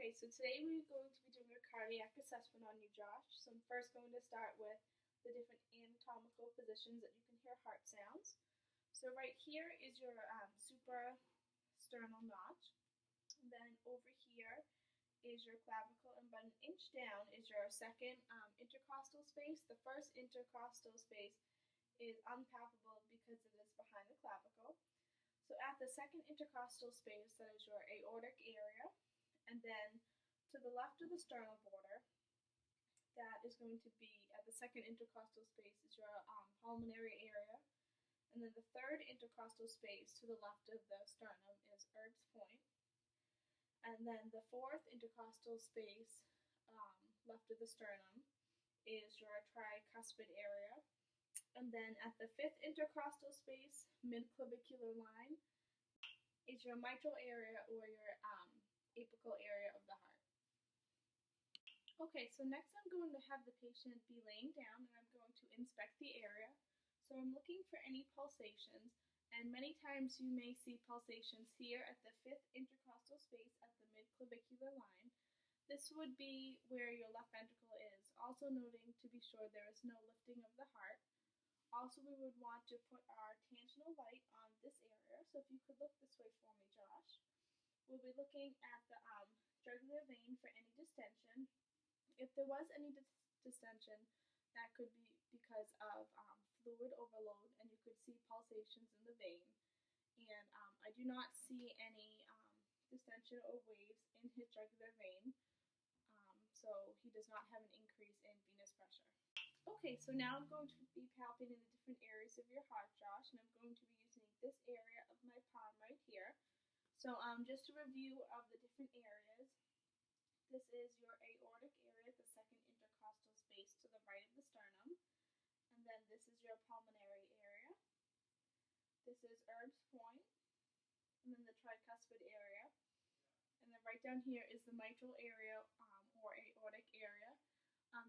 Okay, so today we're going to be doing a cardiac assessment on you, Josh. So I'm first going to start with the different anatomical positions that you can hear heart sounds. So right here is your suprasternal notch. And then over here is your clavicle, and about an inch down is your second intercostal space. The first intercostal space is unpalpable because it is behind the clavicle. So at the second intercostal space, that is your aortic area, and then to the left of the sternal border, that is going to be at the second intercostal space is your pulmonary area, and then the third intercostal space to the left of the sternum is Erb's point, and then the fourth intercostal space left of the sternum is your tricuspid area. And then at the fifth intercostal space, mid-clavicular line, is your mitral area or your apical area of the heart. Okay, so next I'm going to have the patient be laying down and I'm going to inspect the area. So I'm looking for any pulsations, and many times you may see pulsations here at the fifth intercostal space at the mid-clavicular line. This would be where your left ventricle is, also noting to be sure there is no lifting of the heart. Also, we would want to put our tangential light on this area, so if you could look this way for me, Josh. We'll be looking at the jugular vein for any distension. If there was any distension, that could be because of fluid overload, and you could see pulsations in the vein. And I do not see any distension or waves in his jugular vein, so he does not have an increase in venous pressure. Okay, so now I'm going to be palpating the different areas of your heart, Josh, and I'm going to be using this area of my palm right here. So just a review of the different areas. This is your aortic area, the second intercostal space to the right of the sternum. And then this is your pulmonary area. This is Erb's point, and then the tricuspid area. And then right down here is the mitral area or aortic area.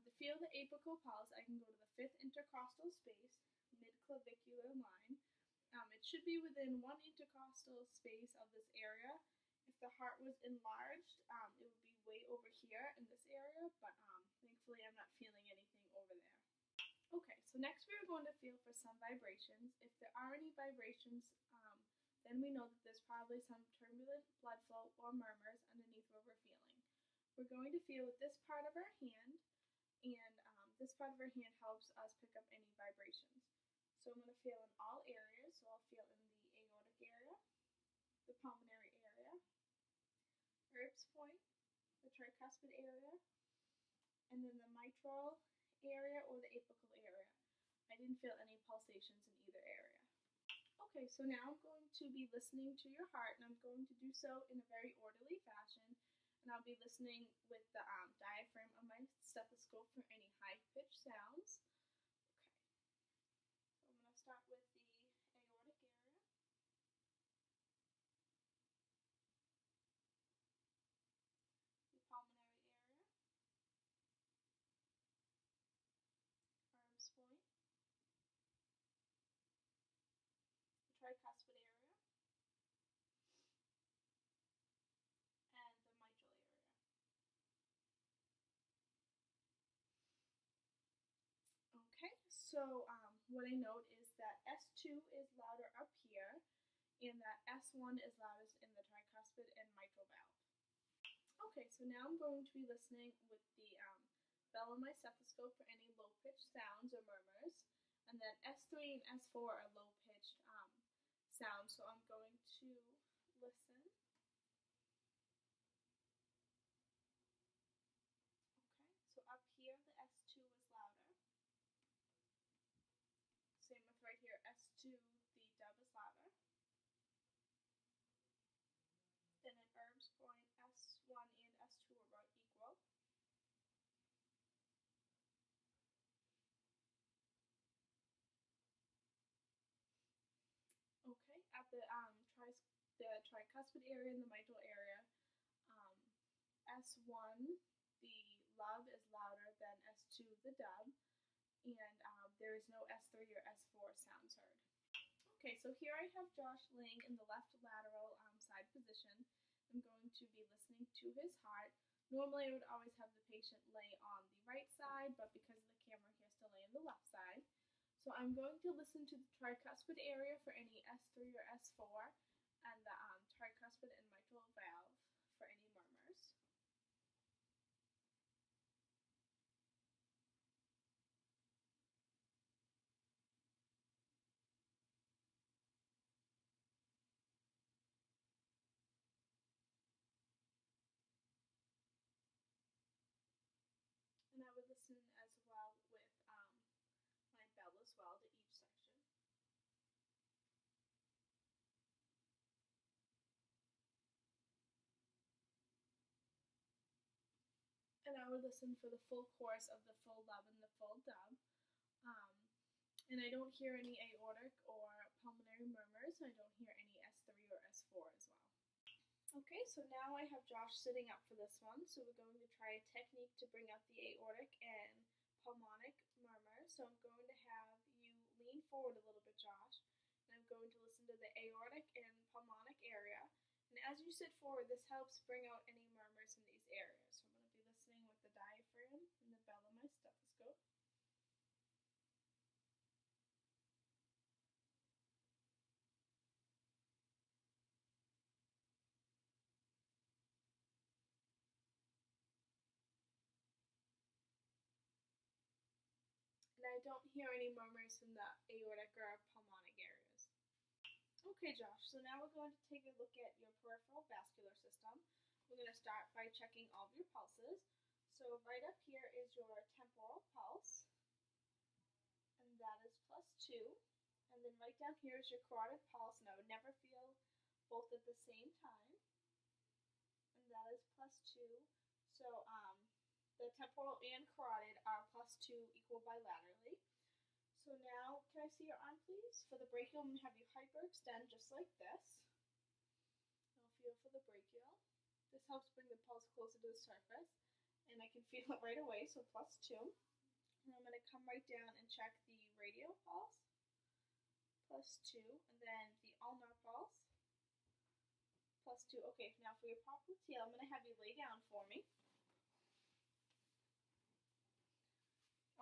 To feel the apical pulse, I can go to the fifth intercostal space, mid-clavicular line. It should be within one intercostal space of this area. If the heart was enlarged, it would be way over here in this area, but thankfully I'm not feeling anything over there. Okay, so next we're going to feel for some vibrations. If there are any vibrations, then we know that there's probably some turbulent blood flow or murmurs underneath where we're feeling. We're going to feel with this part of our hand, and this part of our hand helps us pick up any vibrations. So I'm going to feel in all areas. So I'll feel in the aortic area, the pulmonary area, Erb's point, the tricuspid area, and then the mitral area or the apical area. I didn't feel any pulsations in either area. Okay, so now I'm going to be listening to your heart, and I'm going to do so in a very orderly fashion. And I'll be listening with the diaphragm of my stethoscope for any high-pitched sounds. Okay, so I'm going to start with the aortic area. The pulmonary area. Erb's point. The tricuspid area. And the mitral area. Okay, so what I note is that S2 is louder up here, and that S1 is loudest in the tricuspid and mitral valve. Okay, so now I'm going to be listening with the bell on my stethoscope for any low-pitched sounds or murmurs, and then S3 and S4 are low-pitched sounds, so I'm going to listen. Okay, so up here the S2 is louder. Same with right here, S2, the dub is louder. Then at Erb's point, S1 and S2 are about equal. Okay, at the tricuspid area and the mitral area, S1, the lub is louder than S2, the dub, and there is no S3 or S4 sounds heard. Okay, so here I have Josh laying in the left lateral side position. I'm going to be listening to his heart. Normally I would always have the patient lay on the right side, but because of the camera he has to lay on the left side. So I'm going to listen to the tricuspid area for any S3 or S4 and the tricuspid and mitral valve for any murmurs. And I would listen as well with my bell as well to each section. And I would listen for the full course of the full lub and the full dub. Um, and I don't hear any aortic or pulmonary murmurs. I don't hear any S3 or S4 as well. Okay, so now I have Josh sitting up for this one. So we're going to try a technique to bring out the aortic and pulmonic murmur. So I'm going to have you lean forward a little bit, Josh, and I'm going to listen to the aortic and pulmonic area. And as you sit forward, this helps bring out any murmurs in these areas. So I'm going to be listening with the diaphragm and the bell of my stethoscope. And I don't hear any murmurs in the aortic or pulmonic areas. Okay, Josh, so now we're going to take a look at your peripheral vascular system. We're going to start by checking all of your pulses. So right up here is your temporal pulse, and that is +2. And then right down here is your carotid pulse, and I would never feel both at the same time, and that is +2. So the temporal and carotid are +2 equal bilaterally. So now, can I see your arm, please? For the brachial, I'm going to have you hyperextend just like this. I'll feel for the brachial. This helps bring the pulse closer to the surface, and I can feel it right away, so +2. And I'm going to come right down and check the radial pulse, +2, and then the ulnar pulse, +2. Okay, now for your popliteal, I'm going to have you lay down for me.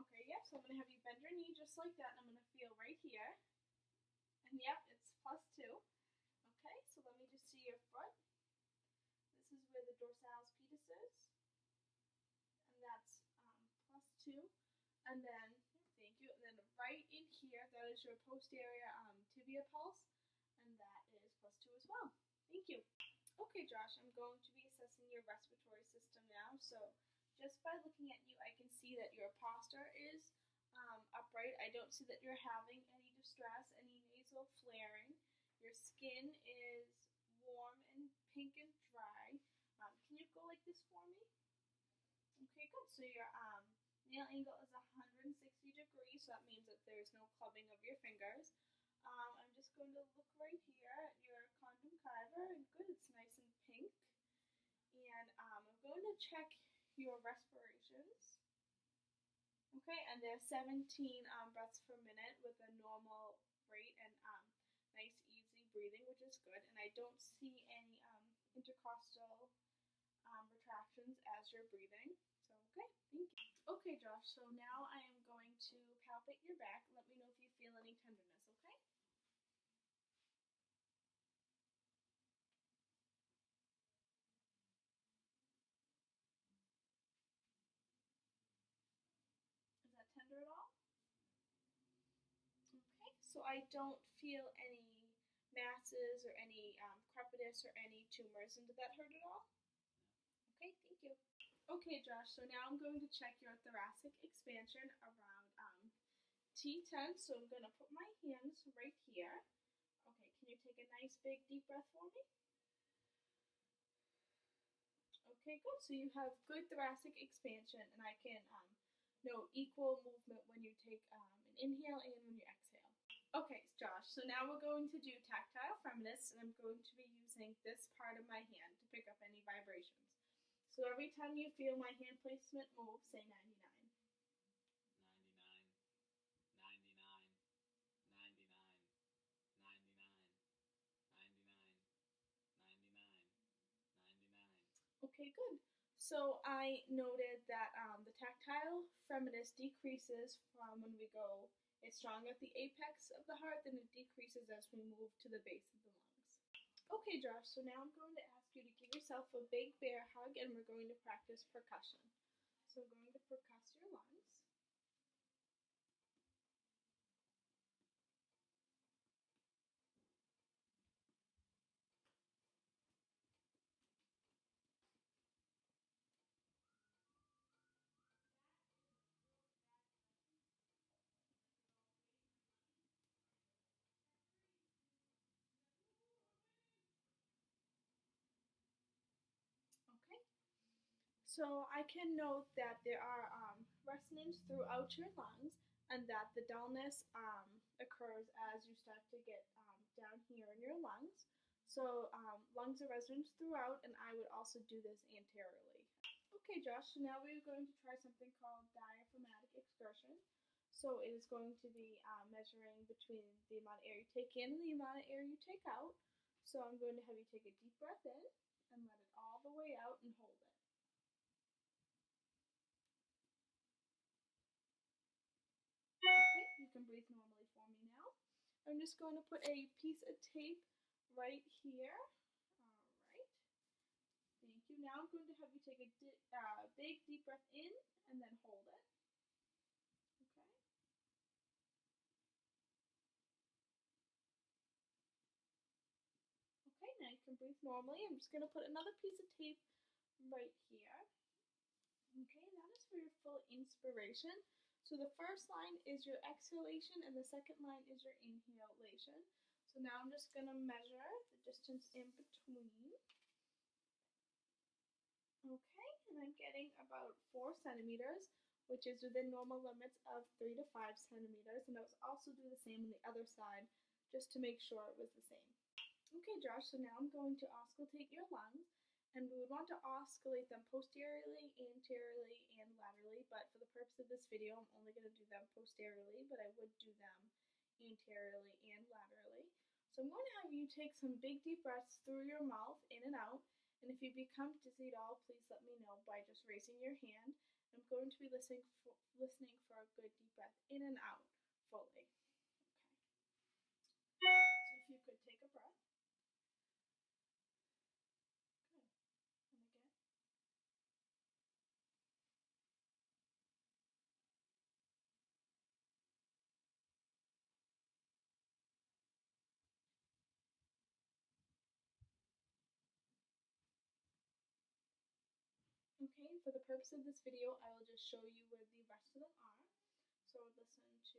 Okay, yep, so I'm going to have you bend your knee just like that, and I'm going to feel right here. And yep, it's +2. Okay, so let me just see your foot. This is where the dorsalis pedis is, and that's +2. And then, thank you, and then right in here, that is your posterior tibia pulse, and that is +2 as well. Thank you. Okay, Josh, I'm going to be assessing your respiratory system now. So just by looking at you, I can see that your posture is upright. I don't see that you're having any distress, any nasal flaring. Your skin is warm and pink and dry. Can you go like this for me? Okay, good. So your nail angle is 160 degrees, so that means that there's no clubbing of your fingers. I'm just going to look right here at your conjunctiva, and good, it's nice and pink. And I'm going to check your respirations. Okay, and they're 17 breaths per minute with a normal rate and nice easy breathing, which is good. And I don't see any intercostal retractions as you're breathing. So, okay, thank you. Okay, Josh, so now I am going to palpate your back. Let me know if you feel any tenderness, okay? Is that tender at all? Okay, so I don't feel any masses or any crepitus or any tumors. And did that hurt at all? Okay, thank you. Okay, Josh, so now I'm going to check your thoracic expansion around T10. So I'm going to put my hands right here. Okay, can you take a nice big deep breath for me? Okay, good. So you have good thoracic expansion, and I can note equal movement when you take an inhale and when you exhale. Okay, Josh, so now we're going to do tactile fremitus, and I'm going to be using this part of my hand to pick up any vibrations. So every time you feel my hand placement move, say 99. 99. Okay, good. So I noted that the tactile firmness decreases from when we go, it's strong at the apex of the heart, then it decreases as we move to the base of the lungs. Okay, Josh, so now I'm going to ask you to give yourself a big bear hug and we're going to practice percussion. So I'm going to percuss your lungs. Okay. So I can note that there are resonance throughout your lungs and that the dullness occurs as you start to get down here in your lungs. So lungs are resonance throughout, and I would also do this anteriorly. Okay, Josh, so now we're going to try something called diaphragmatic exertion. So it is going to be measuring between the amount of air you take in and the amount of air you take out. So I'm going to have you take a deep breath in and let it all the way out and hold it. Okay, you can breathe normally for me now. I'm just going to put a piece of tape right here. All right. Thank you. Now I'm going to have you take a big deep breath in and then hold it. Okay. Okay, now you can breathe normally. I'm just going to put another piece of tape right here. Okay, that is for your full inspiration. So the first line is your exhalation and the second line is your inhalation. So now I'm just going to measure the distance in between. Okay, and I'm getting about 4 centimeters, which is within normal limits of 3 to 5 centimeters. And I was also do the same on the other side, just to make sure it was the same. Okay, Josh, so now I'm going to auscultate your lungs, and we would want to oscillate them posteriorly, anteriorly, and laterally, but for the purpose of this video, I'm only going to do them posteriorly, but I would do them anteriorly and laterally. So I'm going to have you take some big deep breaths through your mouth, in and out, and if you become dizzy at all, please let me know by just raising your hand. I'm going to be listening for a good deep breath in and out fully. Okay. So if you could take a breath. Good. And again. Okay, for the purpose of this video, I will just show you where the rest of them are. So listen to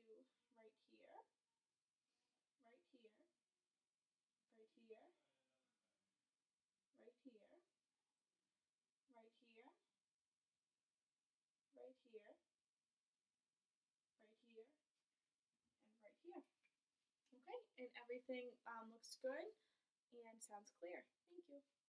right here, right here, right here, right here, right here, right here, right here, and right here. Okay, and everything looks good and sounds clear. Thank you.